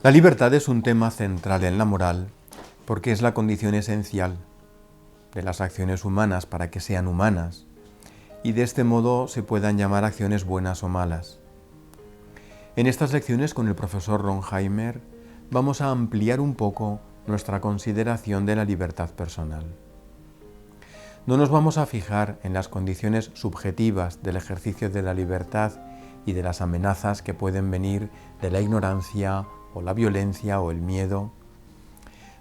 La libertad es un tema central en la moral porque es la condición esencial de las acciones humanas para que sean humanas y de este modo se puedan llamar acciones buenas o malas. En estas lecciones con el profesor Ronheimer vamos a ampliar un poco nuestra consideración de la libertad personal. No nos vamos a fijar en las condiciones subjetivas del ejercicio de la libertad y de las amenazas que pueden venir de la ignorancia o la violencia o el miedo.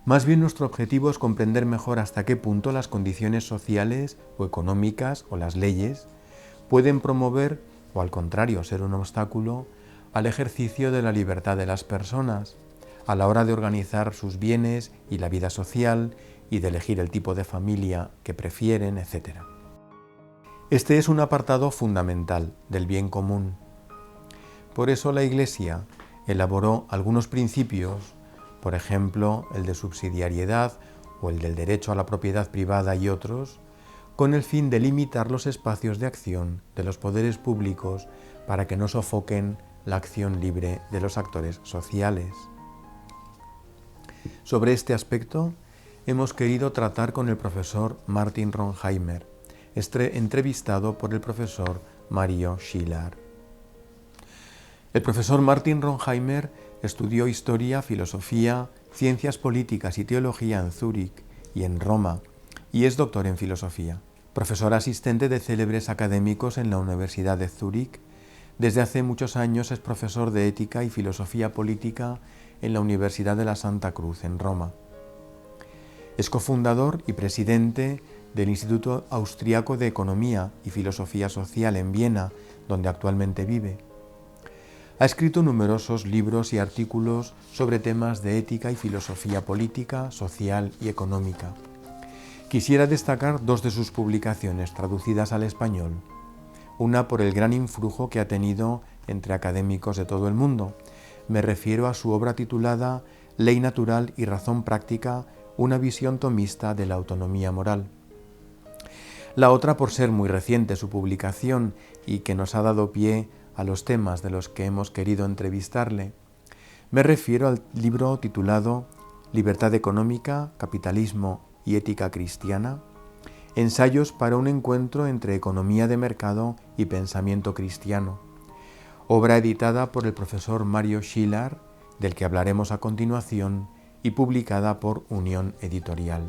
Más bien nuestro objetivo es comprender mejor hasta qué punto las condiciones sociales o económicas o las leyes pueden promover o al contrario ser un obstáculo al ejercicio de la libertad de las personas a la hora de organizar sus bienes y la vida social y de elegir el tipo de familia que prefieren, etc. Este es un apartado fundamental del bien común. Por eso la Iglesia elaboró algunos principios, por ejemplo, el de subsidiariedad o el del derecho a la propiedad privada y otros, con el fin de limitar los espacios de acción de los poderes públicos para que no sofoquen la acción libre de los actores sociales. Sobre este aspecto hemos querido tratar con el profesor Martin Ronheimer, entrevistado por el profesor Mario Schiller. El profesor Martin Ronheimer estudió Historia, Filosofía, Ciencias Políticas y Teología en Zúrich y en Roma, y es doctor en Filosofía. Profesor asistente de célebres académicos en la Universidad de Zúrich, desde hace muchos años es profesor de Ética y Filosofía Política en la Universidad de la Santa Cruz, en Roma. Es cofundador y presidente del Instituto Austriaco de Economía y Filosofía Social en Viena, donde actualmente vive. Ha escrito numerosos libros y artículos sobre temas de ética y filosofía política, social y económica. Quisiera destacar dos de sus publicaciones traducidas al español. Una por el gran influjo que ha tenido entre académicos de todo el mundo. Me refiero a su obra titulada Ley natural y razón práctica, una visión tomista de la autonomía moral. La otra por ser muy reciente su publicación y que nos ha dado pie a los temas de los que hemos querido entrevistarle. Me refiero al libro titulado Libertad económica, capitalismo y ética cristiana, ensayos para un encuentro entre economía de mercado y pensamiento cristiano, obra editada por el profesor Mario Schiller, del que hablaremos a continuación, y publicada por Unión Editorial.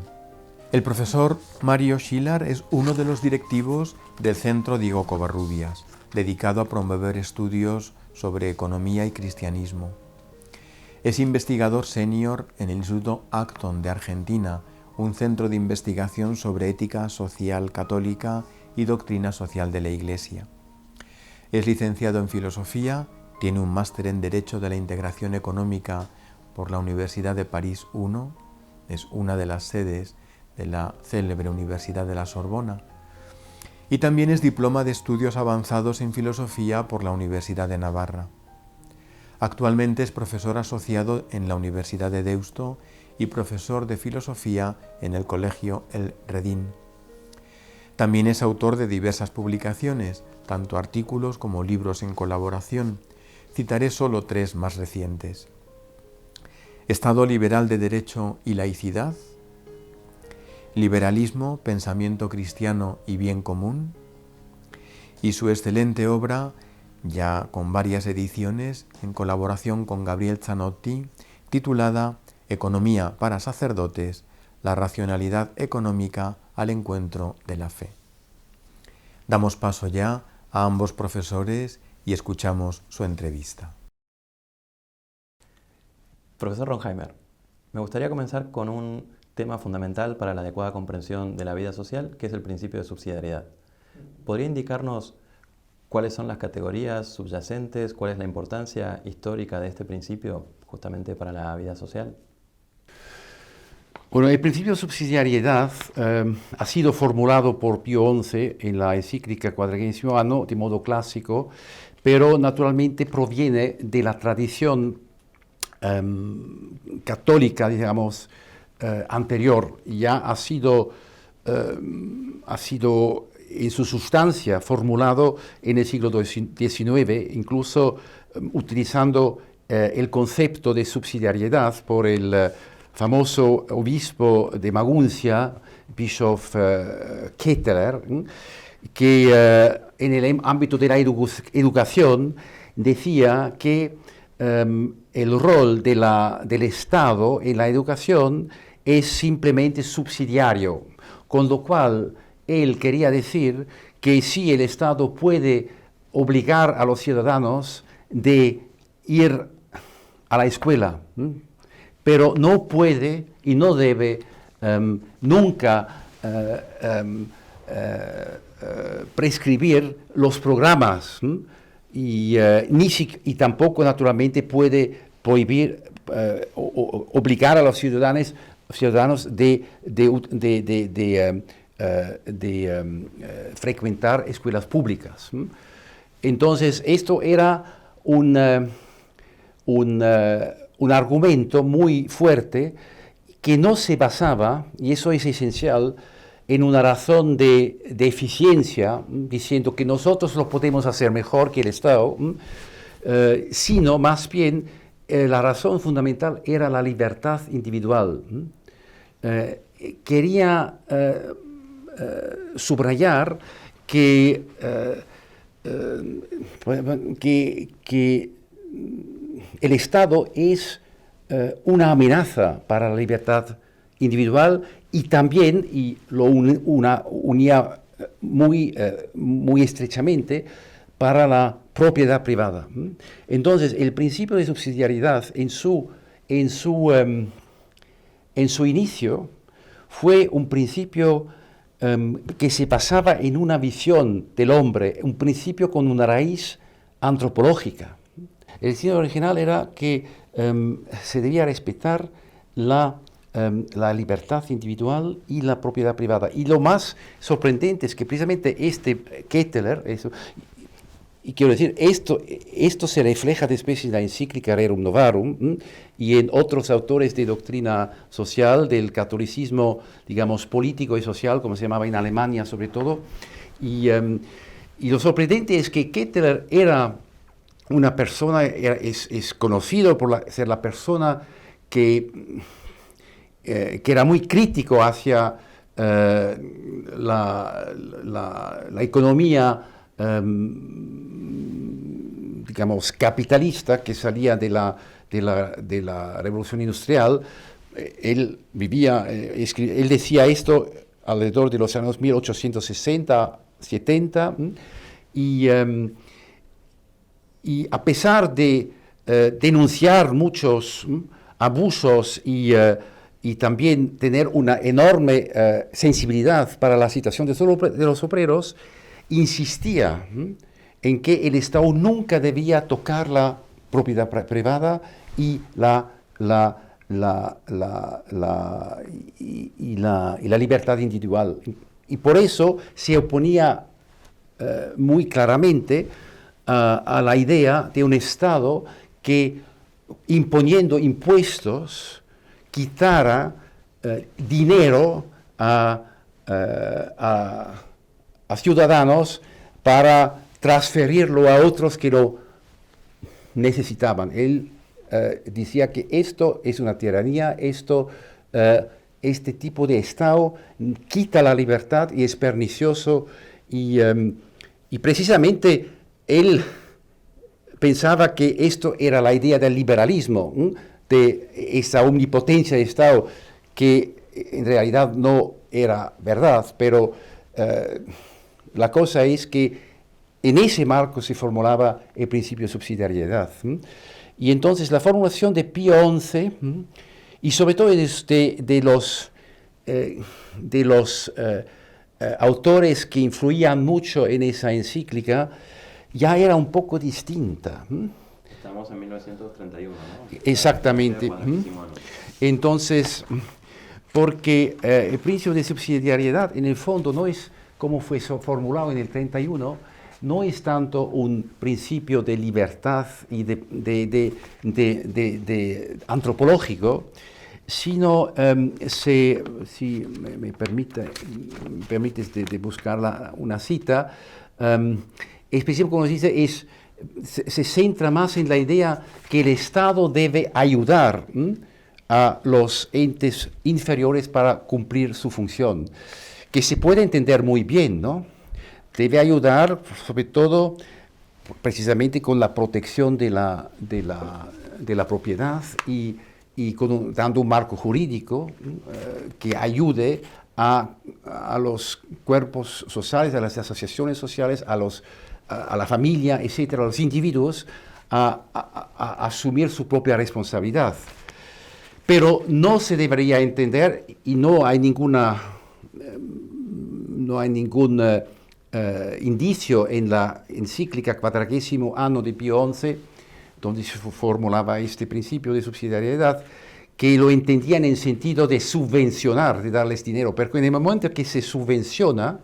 El profesor Mario Schiller es uno de los directivos del Centro Diego Covarrubias, dedicado a promover estudios sobre economía y cristianismo. Es investigador senior en el Instituto Acton de Argentina, un centro de investigación sobre ética social católica y doctrina social de la Iglesia. Es licenciado en Filosofía, tiene un máster en Derecho de la Integración Económica por la Universidad de París I, es una de las sedes de la célebre Universidad de la Sorbona, y también es diploma de estudios avanzados en filosofía por la Universidad de Navarra. Actualmente es profesor asociado en la Universidad de Deusto y profesor de filosofía en el Colegio El Redín. También es autor de diversas publicaciones, tanto artículos como libros en colaboración. Citaré solo tres más recientes. Estado liberal de derecho y laicidad, Liberalismo, pensamiento cristiano y bien común, y su excelente obra, ya con varias ediciones, en colaboración con Gabriel Zanotti, titulada Economía para sacerdotes, la racionalidad económica al encuentro de la fe. Damos paso ya a ambos profesores y escuchamos su entrevista. Profesor Ronheimer, me gustaría comenzar con un tema fundamental para la adecuada comprensión de la vida social, que es el principio de subsidiariedad. ¿Podría indicarnos cuáles son las categorías subyacentes, cuál es la importancia histórica de este principio justamente para la vida social? Bueno, el principio de subsidiariedad ha sido formulado por Pío XI en la encíclica Quadragesimo Anno de modo clásico, pero naturalmente proviene de la tradición católica, digamos, anterior. Ya ha sido en su sustancia formulado en el siglo XIX, incluso utilizando el concepto de subsidiariedad por el famoso obispo de Maguncia, Bischof Ketteler, que en el ámbito de la educación decía que el rol del Estado en la educación es simplemente subsidiario, con lo cual él quería decir que sí, el Estado puede obligar a los ciudadanos de ir a la escuela, pero no puede y no debe nunca prescribir los programas y tampoco naturalmente puede prohibir obligar a los ciudadanos de frecuentar escuelas públicas. Entonces, esto era un argumento muy fuerte que no se basaba, y eso es esencial, en una razón de eficiencia, diciendo que nosotros lo podemos hacer mejor que el Estado, sino más bien la razón fundamental era la libertad individual. Quería subrayar que el Estado es una amenaza para la libertad individual y también, y lo unía muy estrechamente, para la propiedad privada. Entonces, el principio de subsidiariedad en su inicio fue un principio que se basaba en una visión del hombre, un principio con una raíz antropológica. El destino original era que se debía respetar la libertad individual y la propiedad privada. Y lo más sorprendente es que precisamente Ketteler, y quiero decir, esto se refleja después en la encíclica Rerum Novarum y en otros autores de doctrina social, del catolicismo, digamos, político y social, como se llamaba en Alemania sobre todo. Y lo sorprendente es que Ketteler era una persona, es conocido por ser la persona que era muy crítico hacia la economía digamos, capitalista que salía de la revolución industrial. Él él decía esto alrededor de los años 1860-70, y a pesar de denunciar muchos abusos y también tener una enorme sensibilidad para la situación de los obreros, insistía en que el Estado nunca debía tocar la propiedad privada y la libertad individual. Y por eso se oponía muy claramente a la idea de un Estado que, imponiendo impuestos, quitara dinero a ciudadanos para transferirlo a otros que lo necesitaban. Él decía que esto es una tiranía, este tipo de Estado quita la libertad y es pernicioso, y precisamente él pensaba que esto era la idea del liberalismo, de esa omnipotencia de Estado, que en realidad no era verdad, pero la cosa es que en ese marco se formulaba el principio de subsidiariedad. Y entonces la formulación de Pío XI, y sobre todo de los autores que influían mucho en esa encíclica, ya era un poco distinta. Estamos en 1931, ¿no? Exactamente. Entonces, porque el principio de subsidiariedad en el fondo no es como fue formulado en el 31, no es tanto un principio de libertad y de antropológico, sino, si me permites de buscar una cita, específico, como se dice, es se centra más en la idea que el Estado debe ayudar a los entes inferiores para cumplir su función, que se puede entender muy bien, ¿no? Debe ayudar, sobre todo, precisamente con la protección de la propiedad y dando un marco jurídico que ayude a los cuerpos sociales, a las asociaciones sociales, a la familia, etcétera, a los individuos, a asumir su propia responsabilidad. Pero no se debería entender, y no hay ningún indicio en la encíclica 40º Anno de Pío XI, donde se formulaba este principio de subsidiariedad, que lo entendían en el sentido de subvencionar, de darles dinero, porque en el momento que se subvenciona,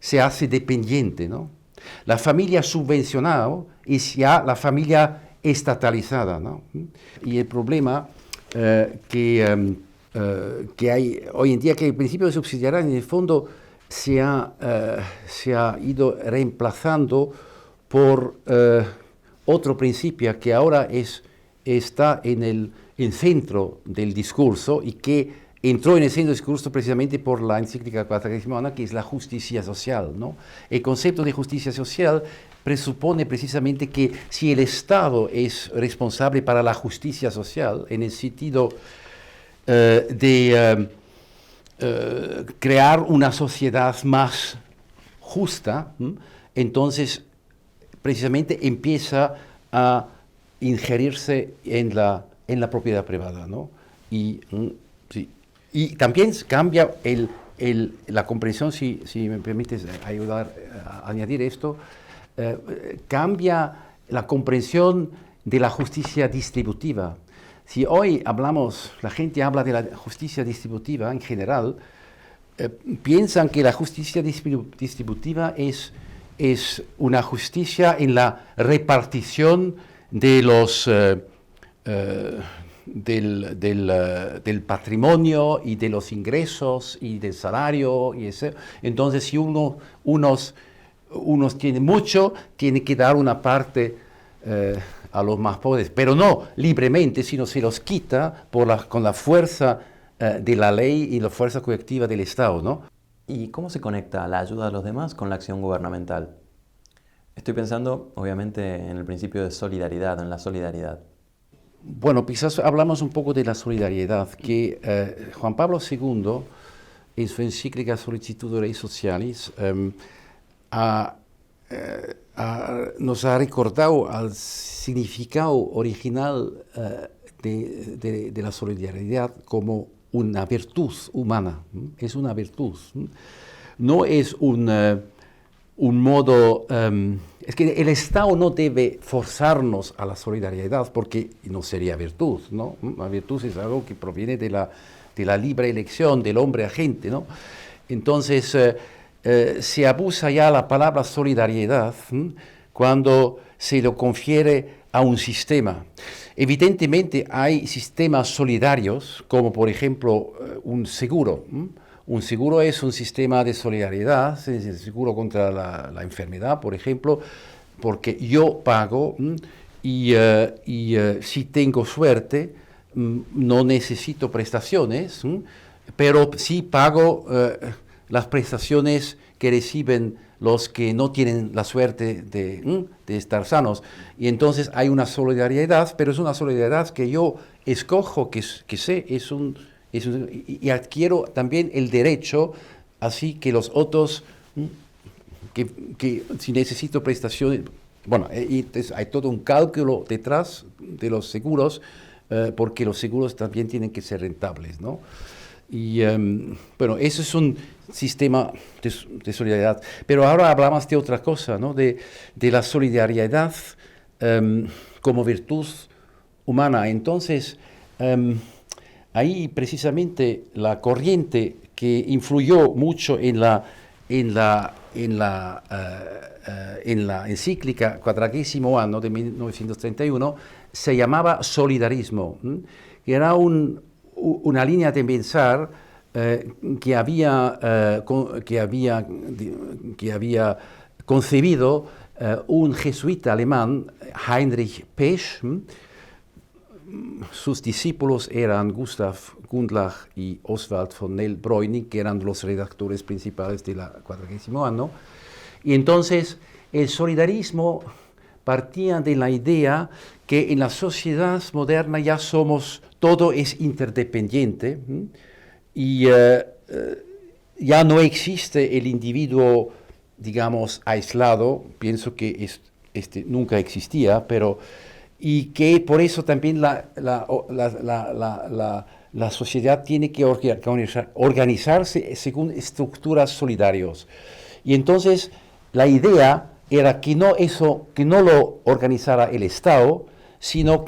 se hace dependiente, ¿no? La familia subvencionada es ya la familia estatalizada, ¿no? Y el problema que hay hoy en día, que el principio de subsidiariedad en el fondo se ha ido reemplazando por otro principio que ahora está en el centro del discurso y que entró en el centro del discurso precisamente por la encíclica 40º, que es la justicia social, ¿no? El concepto de justicia social presupone precisamente que si el Estado es responsable para la justicia social, en el sentido de crear una sociedad más justa, entonces precisamente empieza a ingerirse en la propiedad privada, ¿no? Sí. Y también cambia la comprensión, si me permites ayudar a añadir esto, cambia la comprensión de la justicia distributiva. Si hoy la gente habla de la justicia distributiva en general, piensan que la justicia distributiva es una justicia en la repartición de los del patrimonio y de los ingresos y del salario. Entonces, si unos tienen mucho, tienen que dar una parte a los más pobres, pero no libremente, sino se los quita con la fuerza de la ley y la fuerza colectiva del Estado, ¿no? ¿Y cómo se conecta la ayuda a los demás con la acción gubernamental? Estoy pensando, obviamente, en el principio de solidaridad, en la solidaridad. Bueno, quizás hablamos un poco de la solidaridad, que Juan Pablo II, en su encíclica Sollicitudo Rei Socialis, nos ha recordado al significado original de la solidaridad como una virtud humana. Es una virtud. No es un modo... es que el Estado no debe forzarnos a la solidaridad porque no sería virtud, ¿no? La virtud es algo que proviene de la libre elección del hombre agente, ¿no? Entonces, se abusa ya la palabra solidaridad cuando se lo confiere a un sistema. Evidentemente hay sistemas solidarios, como por ejemplo un seguro. Un seguro es un sistema de solidaridad, es el seguro contra la enfermedad, por ejemplo, porque yo pago y si tengo suerte no necesito prestaciones, pero sí pago las prestaciones que reciben los que no tienen la suerte de estar sanos. Y entonces hay una solidaridad, pero es una solidaridad que yo escojo, que sé, y adquiero también el derecho, así que los otros, que si necesito prestaciones, bueno, hay todo un cálculo detrás de los seguros, porque los seguros también tienen que ser rentables, ¿no? Y bueno, eso es un sistema de solidaridad. Pero ahora hablamos de otra cosa, ¿no? De la solidaridad como virtud humana. Entonces, ahí precisamente la corriente que influyó mucho en la encíclica 40º Anno de 1931 se llamaba solidarismo, que era una línea de pensar que había concebido un jesuita alemán, Heinrich Pesch. Sus discípulos eran Gustav Gundlach y Oswald von Nell-Breuning, que eran los redactores principales del 40º año. Y entonces el solidarismo partía de la idea que en la sociedad moderna ya todo es interdependiente, y ya no existe el individuo, digamos, aislado. Pienso que nunca existía, y que por eso también la sociedad tiene que organizarse según estructuras solidarias. Y entonces la idea era que no lo organizara el Estado, sino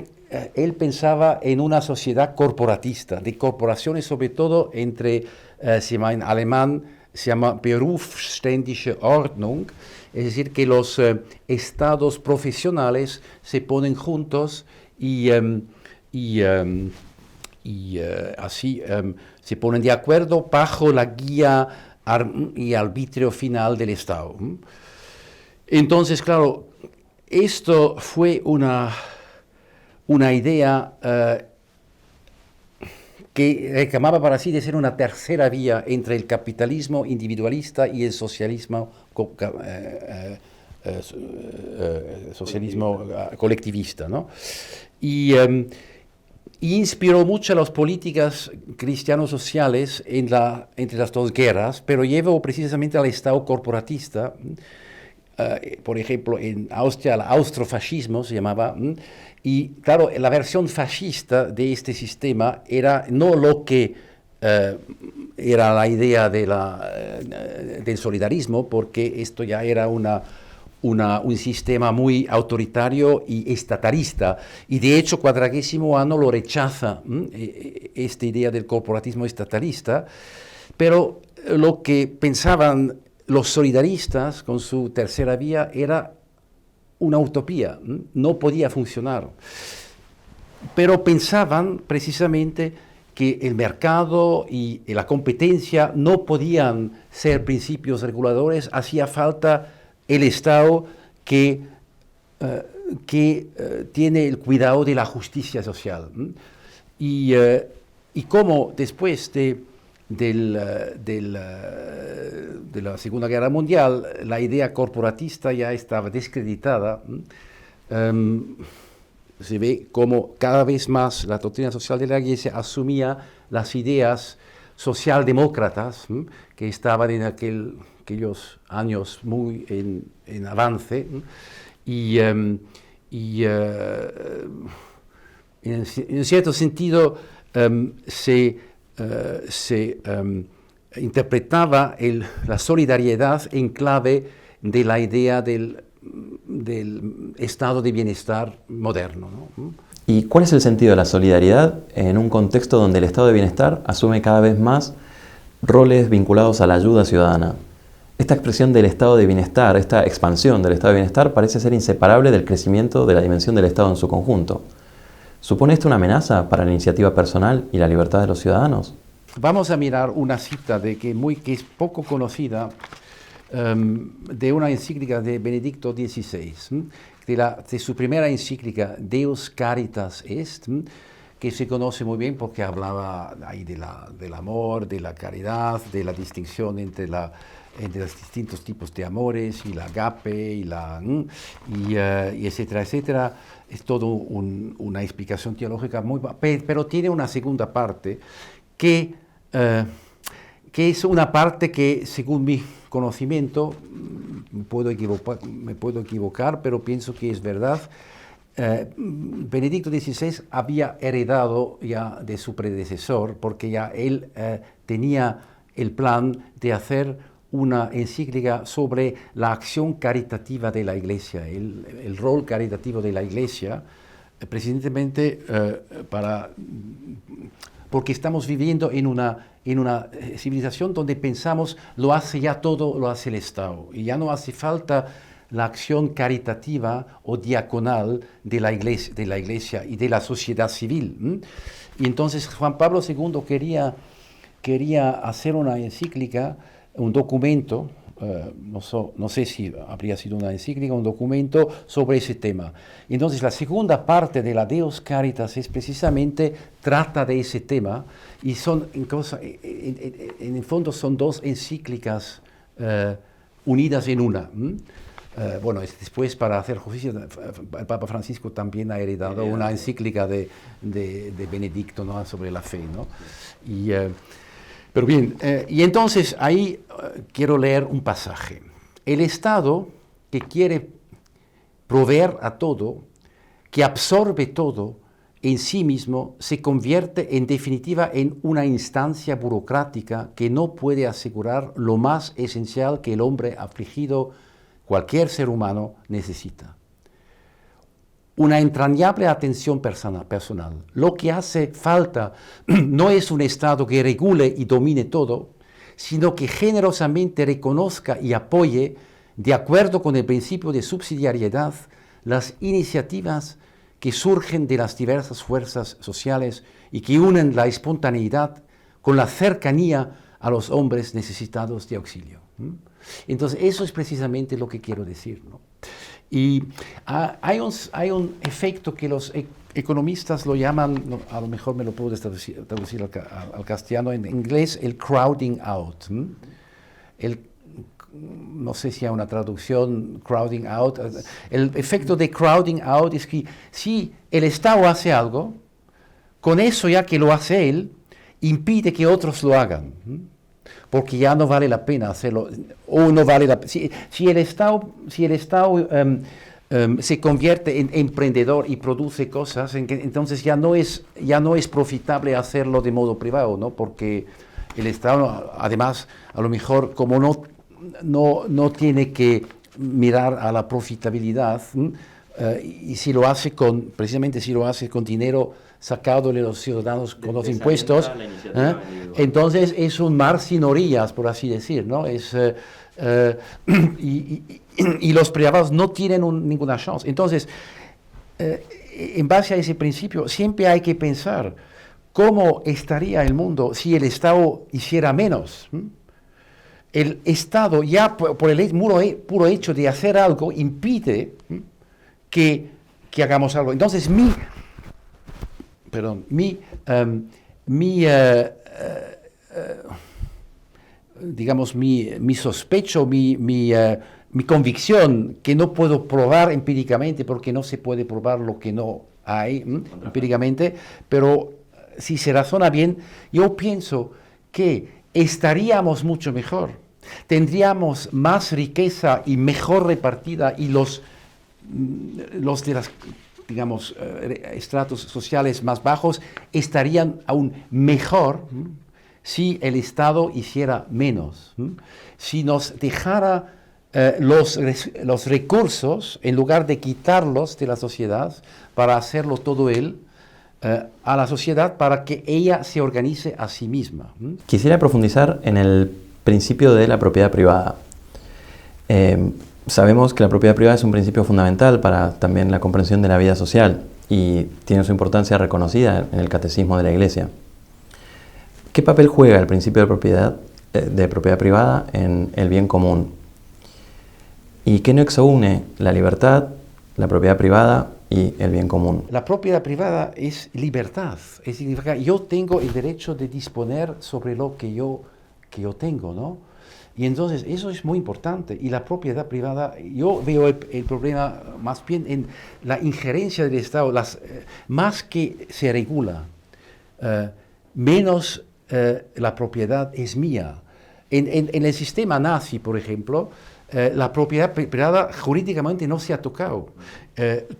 él pensaba en una sociedad corporatista, de corporaciones, sobre todo entre, en alemán se llama Berufsständische Ordnung, es decir, que los estados profesionales se ponen juntos y así se ponen de acuerdo bajo la guía y arbitrio final del Estado. Entonces, claro, esto fue una idea que reclamaba para sí de ser una tercera vía entre el capitalismo individualista y el socialismo colectivista, ¿no? Y inspiró mucho a las políticas cristiano-sociales entre las dos guerras, pero llevó precisamente al Estado corporatista. Por ejemplo, en Austria el austrofascismo se llamaba, y claro, la versión fascista de este sistema era no lo que era la idea del solidarismo, porque esto ya era un sistema muy autoritario y estatalista, y de hecho 40º año lo rechaza, esta idea del corporatismo estatalista, pero lo que pensaban los solidaristas con su tercera vía era una utopía, no podía funcionar. Pero pensaban precisamente que el mercado y la competencia no podían ser principios reguladores, hacía falta el Estado que tiene el cuidado de la justicia social. Y como después de la Segunda Guerra Mundial la idea corporatista ya estaba descreditada, se ve como cada vez más la doctrina social de la Iglesia asumía las ideas socialdemócratas que estaban en aquellos años muy en avance, y en cierto sentido se interpretaba la solidaridad en clave de la idea del estado de bienestar moderno, ¿no? ¿Y cuál es el sentido de la solidaridad en un contexto donde el estado de bienestar asume cada vez más roles vinculados a la ayuda ciudadana? Esta expresión del estado de bienestar, esta expansión del estado de bienestar parece ser inseparable del crecimiento de la dimensión del Estado en su conjunto. ¿Supone esto una amenaza para la iniciativa personal y la libertad de los ciudadanos? Vamos a mirar una cita que es poco conocida, de una encíclica de Benedicto XVI, de su primera encíclica Deus Caritas Est, que se conoce muy bien porque hablaba ahí del amor, de la caridad, de la distinción entre los distintos tipos de amores, y la agape, y etcétera, etcétera. Es todo una explicación teológica muy... Pero tiene una segunda parte que es una parte que, según mi conocimiento, me puedo equivocar, pero pienso que es verdad. Benedicto XVI había heredado ya de su predecesor, porque ya él tenía el plan de hacer una encíclica sobre la acción caritativa de la Iglesia, el rol caritativo de la Iglesia, precisamente porque estamos viviendo en una civilización donde pensamos lo hace ya todo, lo hace el Estado, y ya no hace falta la acción caritativa o diaconal de la Iglesia y de la sociedad civil. Y entonces Juan Pablo II quería hacer una encíclica, un documento no sé si habría sido una encíclica, un documento sobre ese tema. Entonces la segunda parte de la Deus Caritas es precisamente, trata de ese tema, y en el fondo son dos encíclicas unidas en una. Bueno, después, para hacer justicia, el Papa Francisco también ha heredado una encíclica de Benedicto, ¿no?, sobre la fe, ¿no? Pero bien, y entonces ahí quiero leer un pasaje. El Estado, que quiere proveer a todo, que absorbe todo en sí mismo, se convierte en definitiva en una instancia burocrática que no puede asegurar lo más esencial que el hombre afligido, cualquier ser humano, necesita: una entrañable atención personal. Lo que hace falta no es un Estado que regule y domine todo, sino que generosamente reconozca y apoye, de acuerdo con el principio de subsidiariedad, las iniciativas que surgen de las diversas fuerzas sociales y que unen la espontaneidad con la cercanía a los hombres necesitados de auxilio. Entonces, eso es precisamente lo que quiero decir, ¿no? Y hay un efecto que los economistas lo llaman, a lo mejor me lo puedo traducir al castellano, en inglés, el crowding out. No sé si hay una traducción, crowding out. El efecto de crowding out es que si el Estado hace algo, con eso, ya que lo hace él, impide que otros lo hagan. Porque ya no vale la pena hacerlo, o no vale la pena. Si el Estado se convierte en emprendedor y produce cosas, entonces ya no es profitable hacerlo de modo privado, ¿no? Porque el Estado, además, a lo mejor, como no tiene que mirar a la profitabilidad, y precisamente si lo hace con dinero sacado de los ciudadanos con los impuestos, entonces es un mar sin orillas, por así decir, ¿no? Y los privados no tienen ninguna chance. Entonces, en base a ese principio, siempre hay que pensar cómo estaría el mundo si el Estado hiciera menos. El Estado, ya por el puro hecho de hacer algo, impide que hagamos algo. Entonces, mi sospecho, mi convicción, que no puedo probar empíricamente, porque no se puede probar lo que no hay empíricamente, pero si se razona bien, yo pienso que estaríamos mucho mejor, tendríamos más riqueza y mejor repartida, y los de las, digamos, estratos sociales más bajos estarían aún mejor si el Estado hiciera menos, si nos dejara los recursos, en lugar de quitarlos de la sociedad, para hacerlo todo él, a la sociedad, para que ella se organice a sí misma. Quisiera profundizar en el principio de la propiedad privada. Sabemos que la propiedad privada es un principio fundamental para también la comprensión de la vida social y tiene su importancia reconocida en el Catecismo de la Iglesia. ¿Qué papel juega el principio de propiedad privada en el bien común? ¿Y qué nexo une la libertad, la propiedad privada y el bien común? La propiedad privada es libertad. Es significa, yo tengo el derecho de disponer sobre lo que yo tengo, ¿no? Y entonces eso es muy importante. Y la propiedad privada, yo veo el problema más bien en la injerencia del Estado. Más que se regula, menos la propiedad es mía. En el sistema nazi, por ejemplo, la propiedad privada jurídicamente no se ha tocado.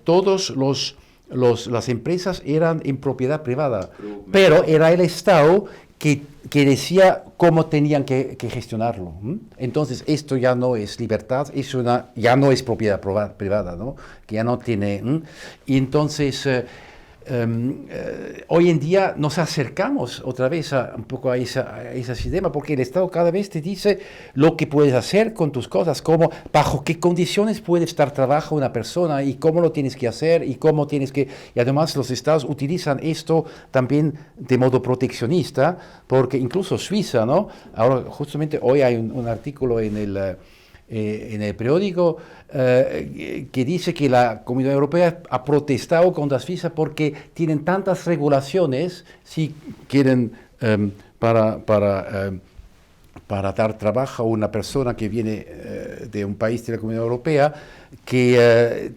Todas las empresas eran en propiedad privada, pero era el Estado que decía cómo tenían que gestionarlo. Entonces, esto ya no es libertad, ya no es propiedad privada, ¿no? Que ya no tiene. Y entonces, hoy en día nos acercamos otra vez un poco a ese sistema, porque el Estado cada vez te dice lo que puedes hacer con tus cosas, cómo, bajo qué condiciones puede estar trabajo una persona y cómo lo tienes que hacer y cómo tienes que... Y además los Estados utilizan esto también de modo proteccionista, porque incluso Suiza, ¿no? Ahora, justamente hoy hay un artículo en el periódico que dice que la Comunidad Europea ha protestado contra Suiza porque tienen tantas regulaciones si quieren para dar trabajo a una persona que viene de un país de la Comunidad Europea, que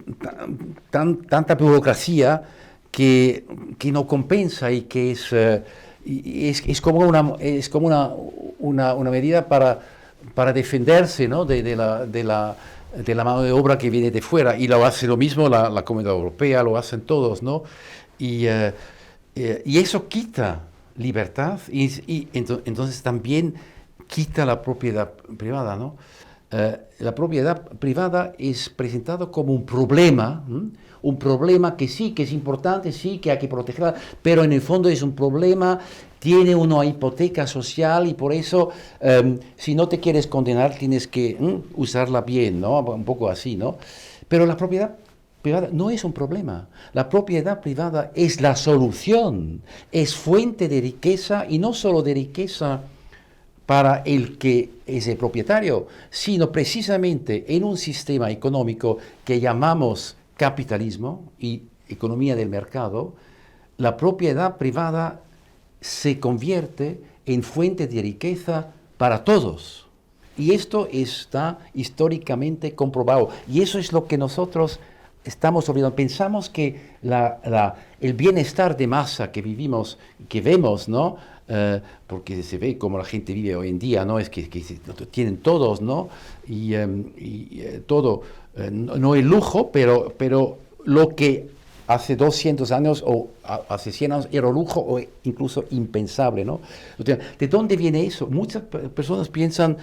tanta burocracia que no compensa y que es como una medida para defenderse, ¿no? de la mano de obra que viene de fuera, y lo hace lo mismo la Comunidad Europea, lo hacen todos, ¿no? Y eso quita libertad y entonces también quita la propiedad privada, ¿no? La propiedad privada es presentado como un problema, un problema que sí, que es importante, sí, que hay que protegerla, pero en el fondo es un problema, tiene una hipoteca social y por eso si no te quieres condenar tienes que usarla bien, ¿no? Un poco así, ¿no? Pero la propiedad privada no es un problema. La propiedad privada es la solución, es fuente de riqueza y no solo de riqueza para el que es el propietario, sino precisamente en un sistema económico que llamamos capitalismo y economía del mercado, la propiedad privada se convierte en fuente de riqueza para todos. Y esto está históricamente comprobado. Y eso es lo que nosotros estamos olvidando. Pensamos que el bienestar de masa que vivimos, que vemos, ¿no? Porque se ve como la gente vive hoy en día, ¿no? Es que tienen todos, ¿no? Y todo, no el lujo, pero lo que hace 200 años o hace 100 años era lujo o incluso impensable, ¿no? ¿De dónde viene eso? Muchas personas piensan,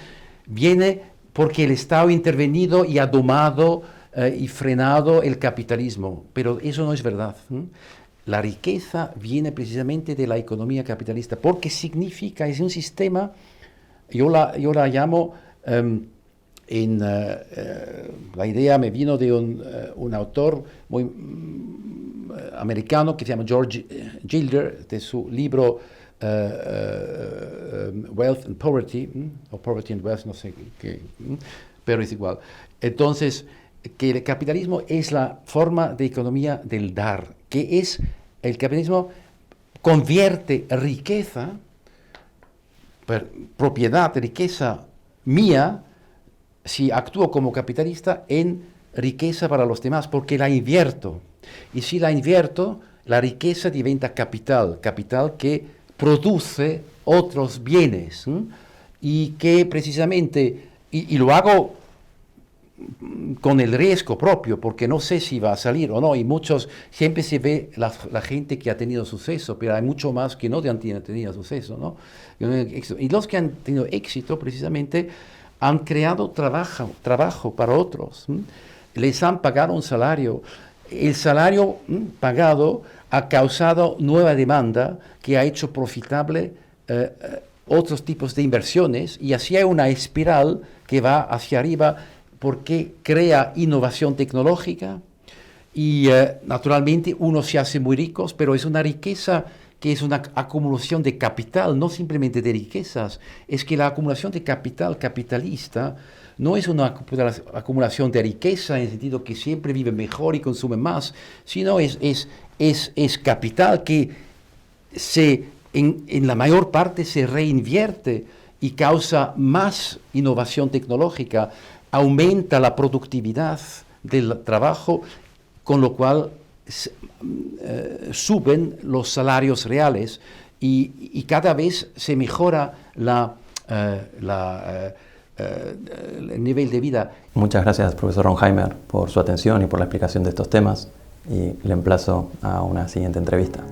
viene porque el Estado ha intervenido y ha domado y frenado el capitalismo, pero eso no es verdad. La riqueza viene precisamente de la economía capitalista, porque significa, es un sistema, yo la llamo, la idea me vino de un autor muy americano que se llama George Gilder, de su libro Wealth and Poverty, o Poverty and Wealth, no sé qué, pero es igual. Entonces, que el capitalismo es la forma de economía del dar, que es el capitalismo convierte riqueza, propiedad, riqueza mía, si actúo como capitalista, en riqueza para los demás, porque la invierto. Y si la invierto, la riqueza diventa capital, capital que produce otros bienes, y que precisamente, y lo hago con el riesgo propio, porque no sé si va a salir o no, y siempre se ve la gente que ha tenido suceso, pero hay mucho más que no han tenido suceso, ¿no? Y los que han tenido éxito, precisamente, han creado trabajo para otros, les han pagado un salario, el salario pagado ha causado nueva demanda que ha hecho profitable otros tipos de inversiones, y así hay una espiral que va hacia arriba, porque crea innovación tecnológica y naturalmente uno se hace muy ricos, pero es una riqueza que es una acumulación de capital, no simplemente de riquezas. Es que la acumulación de capital capitalista no es una acumulación de riqueza en el sentido que siempre vive mejor y consume más, sino es capital que en la mayor parte se reinvierte y causa más innovación tecnológica, aumenta la productividad del trabajo, con lo cual suben los salarios reales y cada vez se mejora el nivel de vida. Muchas gracias, profesor Ronheimer, por su atención y por la explicación de estos temas, y le emplazo a una siguiente entrevista.